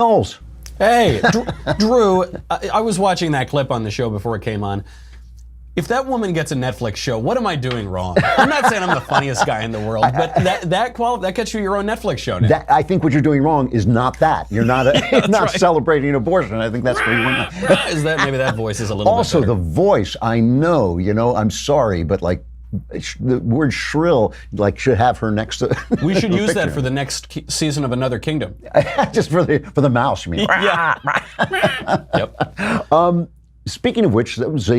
Knowles. Hey, Drew, I was watching that clip on the show before it came on. If that woman gets a Netflix show, what am I doing wrong? I'm not saying I'm the funniest guy in the world, but that gets you your own Netflix show now. I think what you're doing wrong is not that. You're not not celebrating abortion. I think that's where you went. Is that maybe that voice is a little also bit better. The voice? I know. I'm sorry, but like the word shrill should have her next to. We should use that for the next season of Another Kingdom. Just for the mouse, you mean? Yeah. Yep. Speaking of which, that was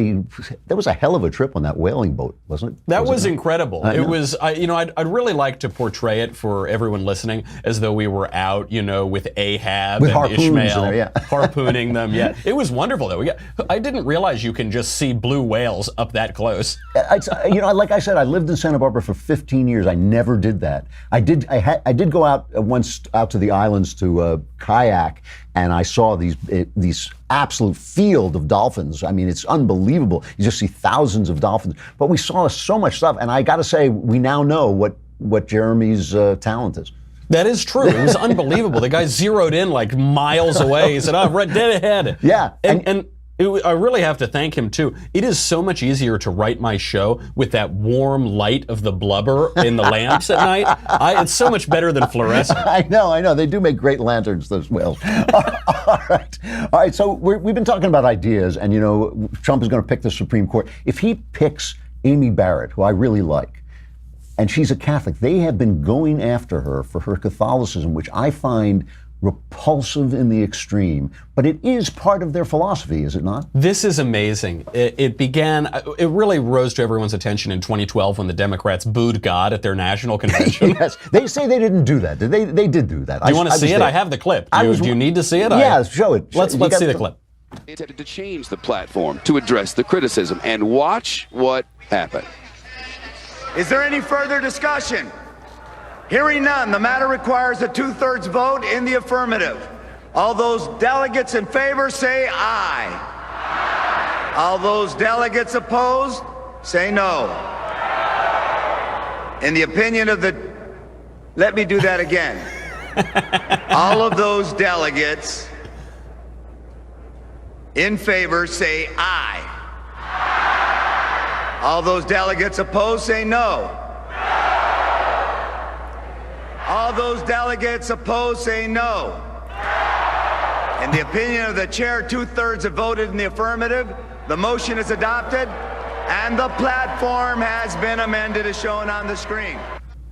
a hell of a trip on that whaling boat, wasn't it? That was incredible. It was, I'd really like to portray it for everyone listening as though we were out, with Ahab and Ishmael, harpooning them. Yeah, it was wonderful though. I didn't realize you can just see blue whales up that close. Like I said, I lived in Santa Barbara for 15 years. I never did that. I did go out once out to the islands to kayak, and I saw these absolute field of dolphins. I mean, it's unbelievable. You just see thousands of dolphins. But we saw so much stuff, and I got to say, we now know what Jeremy's talent is. That is true. It was unbelievable. The guy zeroed in like miles away. He said, "Oh, right dead ahead." Yeah, I really have to thank him too. It is so much easier to write my show with that warm light of the blubber in the lamps at night. It's so much better than fluorescent. I know. They do make great lanterns, those whales. All right. So we've been talking about ideas, and Trump is going to pick the Supreme Court. If he picks Amy Barrett, who I really like, and she's a Catholic, they have been going after her for her Catholicism, which I find repulsive in the extreme, but it is part of their philosophy, is it not? This is amazing. It really rose to everyone's attention in 2012 when the Democrats booed God at their national convention. Yes, they say they didn't do that. They did do that. Do you want to see it? I have the clip. Do you need to see it? Yeah, show it. Let's see the clip. Intended to change the platform to address the criticism, and watch what happened. Is there any further discussion? Hearing none, the matter requires a 2/3 vote in the affirmative. All those delegates in favor say aye. All those delegates opposed say no. In the opinion of the... Let me do that again. All of those delegates in favor say aye. All those delegates opposed say no. All those delegates opposed say no. In the opinion of the chair, 2/3 have voted in the affirmative. The motion is adopted, and the platform has been amended as shown on the screen.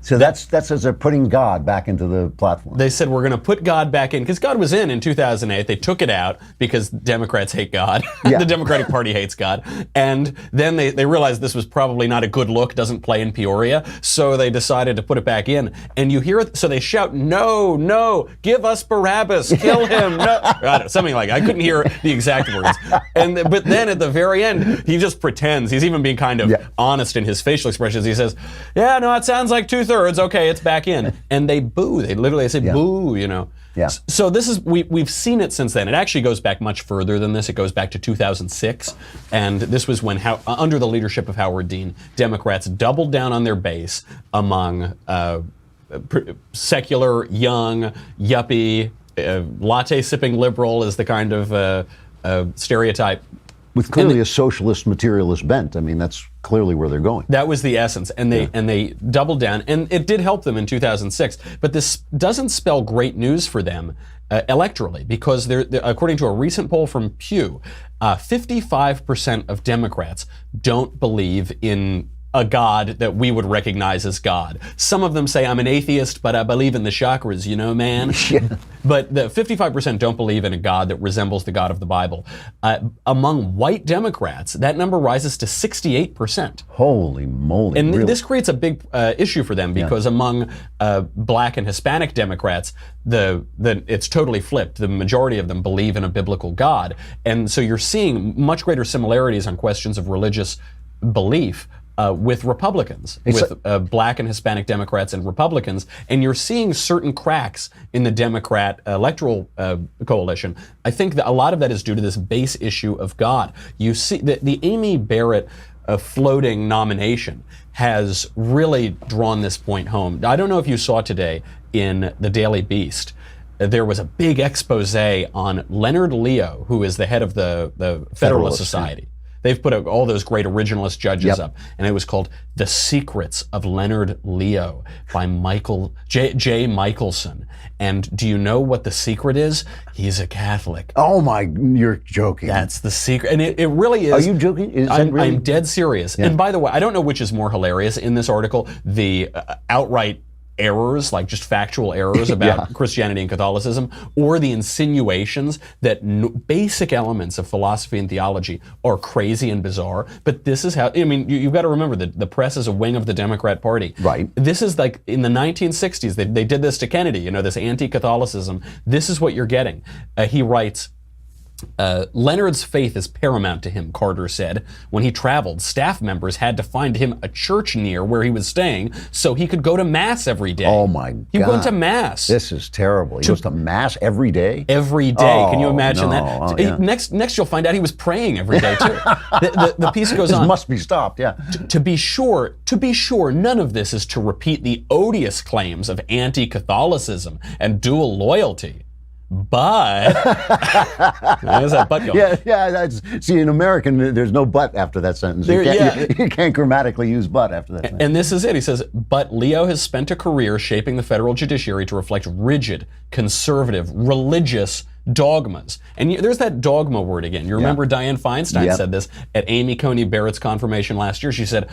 So that's as they're putting God back into the platform. They said we're going to put God back in, because God was in 2008. They took it out because Democrats hate God. Yeah. The Democratic Party hates God. And then they realized this was probably not a good look, doesn't play in Peoria, so they decided to put it back in. And you hear it, so they shout, "No, no, give us Barabbas, kill him." No. Something like that. I couldn't hear the exact words. But then at the very end, he just pretends. He's even being kind of honest in his facial expressions. He says, "Yeah, no, it sounds like 2/3. Okay, it's back in." And they boo. They literally say boo, Yeah. So this is, we've seen it since then. It actually goes back much further than this. It goes back to 2006. And this was when, under the leadership of Howard Dean, Democrats doubled down on their base among secular, young, yuppie, latte-sipping liberal is the kind of stereotype. With clearly a socialist, materialist bent. I mean, that's clearly where they're going. That was the essence, and they doubled down, and it did help them in 2006. But this doesn't spell great news for them electorally, because they're, according to a recent poll from Pew, 55% of Democrats don't believe in a God that we would recognize as God. Some of them say, "I'm an atheist, but I believe in the chakras, man." Yeah. But the 55% don't believe in a God that resembles the God of the Bible. Among white Democrats, that number rises to 68%. Holy moly. And really? this creates a big issue for them, because among black and Hispanic Democrats, it's totally flipped. The majority of them believe in a biblical God. And so you're seeing much greater similarities on questions of religious belief with Republicans, with black and Hispanic Democrats and Republicans, and you're seeing certain cracks in the Democrat electoral coalition. I think that a lot of that is due to this base issue of God. You see that the Amy Barrett floating nomination has really drawn this point home. I don't know if you saw today in the Daily Beast, there was a big expose on Leonard Leo, who is the head of the Federalist Society. They've put all those great originalist judges up, and it was called The Secrets of Leonard Leo by J. Michelson. And do you know what the secret is? He's a Catholic. Oh my, you're joking. That's the secret. And it really is. Are you joking? Is that really? I'm dead serious. And by the way, I don't know which is more hilarious in this article, the outright errors, like just factual errors about Christianity and Catholicism, or the insinuations that basic elements of philosophy and theology are crazy and bizarre. But this is how, I mean, you've got to remember that the press is a wing of the Democrat Party. Right. This is like in the 1960s, they did this to Kennedy, you know, this anti-Catholicism. This is what you're getting. He writes, Leonard's faith is paramount to him, Carter said. When he traveled, staff members had to find him a church near where he was staying so he could go to Mass every day. Oh my God. He went to Mass. This is terrible. He goes to Mass every day? Every day. Can you imagine that? Oh, yeah. Next you'll find out he was praying every day too. The piece goes on. This must be stopped, yeah. To be sure, none of this is to repeat the odious claims of anti-Catholicism and dual loyalty. But there's that but going. Yeah. See, in American, there's no but after that sentence. You can't grammatically use but after that sentence. And this is it. He says, but Leo has spent a career shaping the federal judiciary to reflect rigid, conservative, religious dogmas. And there's that dogma word again. You remember Dianne Feinstein said this at Amy Coney Barrett's confirmation last year. She said,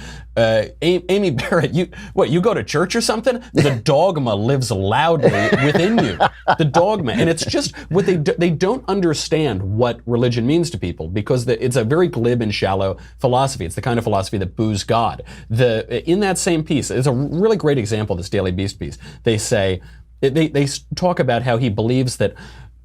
Amy Barrett, you go to church or something? The dogma lives loudly within you. The dogma. And it's just what they don't understand what religion means to people, because it's a very glib and shallow philosophy. It's the kind of philosophy that boos God. In that same piece, it's a really great example, this Daily Beast piece. They say, they talk about how he believes that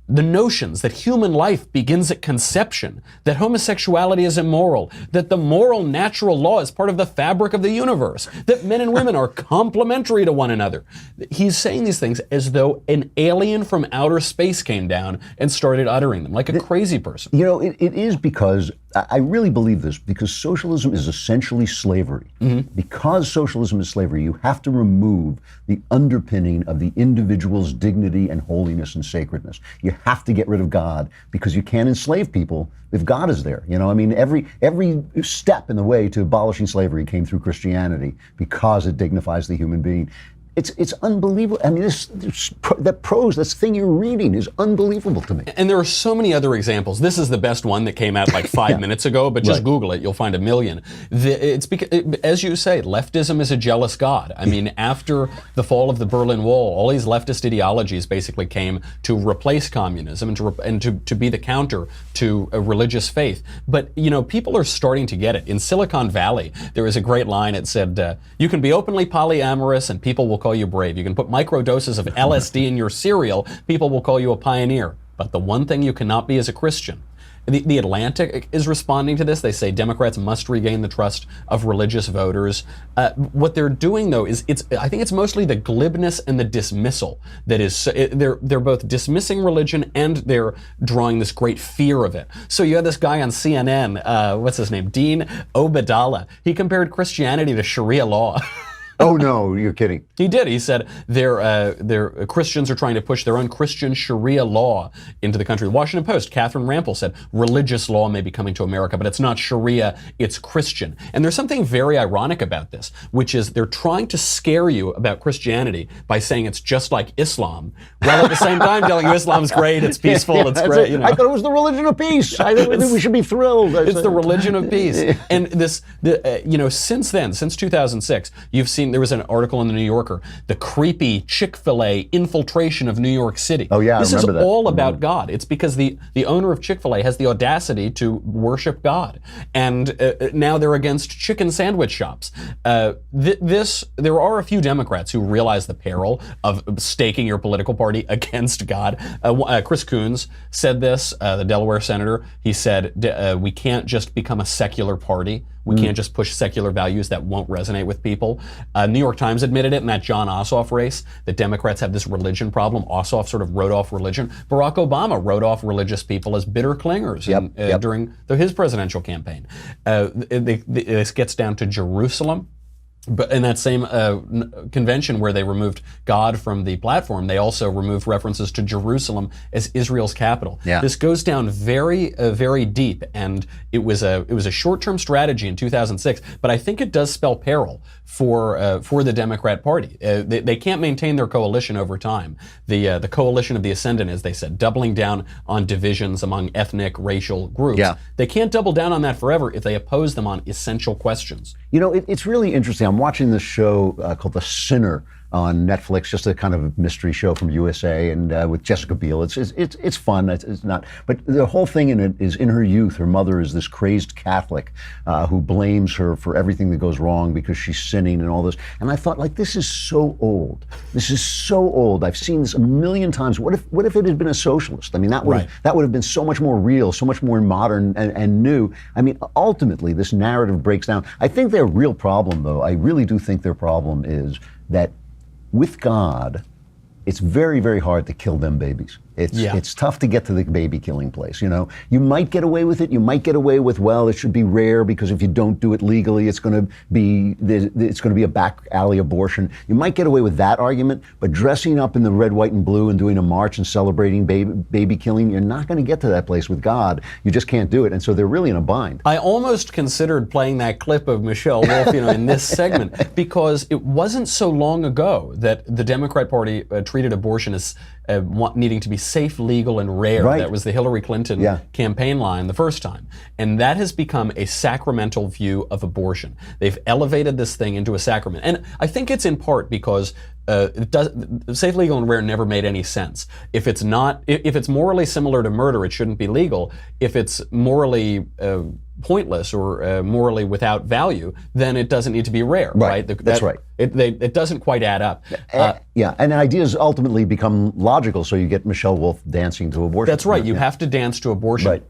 the notions that human life begins at conception, that homosexuality is immoral, that the moral natural law is part of the fabric of the universe, that men and women are complementary to one another. He's saying these things as though an alien from outer space came down and started uttering them, like a crazy person. You know, it is because, I really believe this, because socialism is essentially slavery. Mm-hmm. Because socialism is slavery, you have to remove the underpinning of the individual's dignity and holiness and sacredness. You have to get rid of God, because you can't enslave people if God is there. You know, I mean, every step in the way to abolishing slavery came through Christianity, because it dignifies the human being. It's unbelievable. I mean, that prose, this thing you're reading is unbelievable to me. And there are so many other examples. This is the best one that came out like 5 minutes ago, but just Google it, you'll find a million. It's because, as you say, leftism is a jealous God. I mean, after the fall of the Berlin Wall, all these leftist ideologies basically came to replace communism and to be the counter to a religious faith. But, you know, people are starting to get it. In Silicon Valley, there was a great line. It said, you can be openly polyamorous and people will call you brave. You can put micro doses of LSD in your cereal, people will call you a pioneer. But the one thing you cannot be is a Christian. The Atlantic is responding to this. They say Democrats must regain the trust of religious voters. What they're doing, though, is I think it's mostly the glibness and the dismissal that is. They're both dismissing religion and they're drawing this great fear of it. So you had this guy on CNN, what's his name, Dean Obeidallah. He compared Christianity to Sharia law. Oh no, you're kidding. He did. He said their Christians are trying to push their own Christian Sharia law into the country. The Washington Post, Catherine Rampell said, religious law may be coming to America, but it's not Sharia, it's Christian. And there's something very ironic about this, which is they're trying to scare you about Christianity by saying it's just like Islam, while at the same time telling you Islam's great, it's peaceful, it's great. You know. I thought it was the religion of peace. I think we should be thrilled. It's the religion of peace. And since then, since 2006, you've seen, there was an article in the New Yorker, the creepy Chick-fil-A infiltration of New York City. Oh yeah, this I remember is that. all about God. It's because the owner of Chick-fil-A has the audacity to worship God, and now they're against chicken sandwich shops. There are a few Democrats who realize the peril of staking your political party against God. Chris Coons said this, the Delaware senator. He said, we can't just become a secular party. We can't just push secular values that won't resonate with people. New York Times admitted it in that John Ossoff race, that Democrats have this religion problem. Ossoff sort of wrote off religion. Barack Obama wrote off religious people as bitter clingers during his presidential campaign. This gets down to Jerusalem. But in that same convention where they removed God from the platform, they also removed references to Jerusalem as Israel's capital. Yeah. This goes down very, very deep, and it was a short-term strategy in 2006. But I think it does spell peril for the Democrat Party. They can't maintain their coalition over time. The coalition of the ascendant, as they said, doubling down on divisions among ethnic, racial groups. Yeah. They can't double down on that forever if they oppose them on essential questions. You know, it's really interesting. I'm watching this show called The Sinner on Netflix, just a kind of mystery show from USA, and with Jessica Biel. It's fun. It's not, but the whole thing in it is in her youth, her mother is this crazed Catholic who blames her for everything that goes wrong because she's sinning and all this. And I thought, like, this is so old. This is so old. I've seen this a million times. What if it had been a socialist? I mean, that would have been so much more real, so much more modern and new. I mean, ultimately, this narrative breaks down. I think their real problem, though, I really do think their problem is that with God, it's very, very hard to kill them babies. It's tough to get to the baby killing place. You know, you might get away with it. You might get away with, well, it should be rare because if you don't do it legally, it's going to be a back alley abortion. You might get away with that argument, but dressing up in the red, white, and blue and doing a march and celebrating baby killing, you're not going to get to that place with God. You just can't do it, and so they're really in a bind. I almost considered playing that clip of Michelle Wolf, in this segment, because it wasn't so long ago that the Democrat Party treated abortion as needing to be safe, legal, and rare. Right. That was the Hillary Clinton campaign line the first time. And that has become a sacramental view of abortion. They've elevated this thing into a sacrament. And I think it's in part because safe, legal, and rare never made any sense. If it's morally similar to murder, it shouldn't be legal. If it's morally pointless or morally without value, then it doesn't need to be rare, right? That's right. It doesn't quite add up. And ideas ultimately become logical, so you get Michelle Wolf dancing to abortion. That's right. You have to dance to abortion. Right.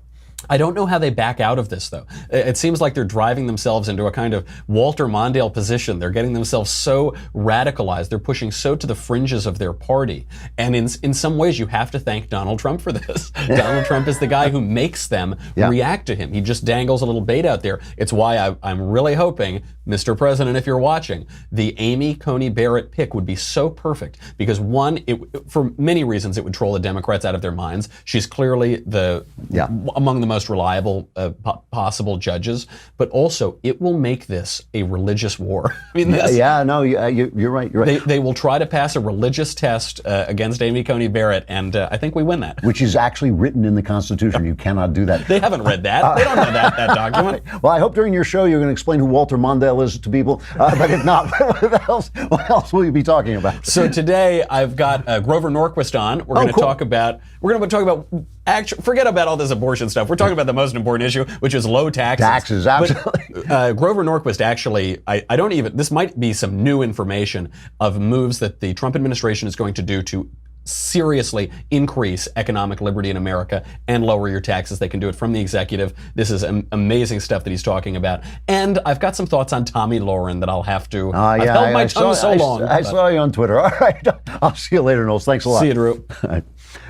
I don't know how they back out of this, though. It seems like they're driving themselves into a kind of Walter Mondale position. They're getting themselves so radicalized. They're pushing so to the fringes of their party. And in some ways, you have to thank Donald Trump for this. Donald Trump is the guy who makes them react to him. He just dangles a little bait out there. It's why I'm really hoping, Mr. President, if you're watching, the Amy Coney Barrett pick would be so perfect. Because one, for many reasons, it would troll the Democrats out of their minds. She's clearly among the most reliable possible judges, but also it will make this a religious war. I mean, you're right. You're right. They will try to pass a religious test against Amy Coney Barrett, and I think we win that. Which is actually written in the Constitution. You cannot do that. They haven't read that. They don't know that document. Well, I hope during your show you're going to explain who Walter Mondale is to people. But if not, what else will you be talking about? So today I've got Grover Norquist on. We're going to talk about. Forget about all this abortion stuff. We're talking about the most important issue, which is low taxes. Taxes, absolutely. But, Grover Norquist actually, this might be some new information of moves that the Trump administration is going to do to seriously increase economic liberty in America and lower your taxes. They can do it from the executive. This is amazing stuff that he's talking about. And I've got some thoughts on Tommy Lauren that I'll have to. I've held my tongue so long. I saw you on Twitter. All right. I'll see you later, Knowles. Thanks a lot. See you, Drew.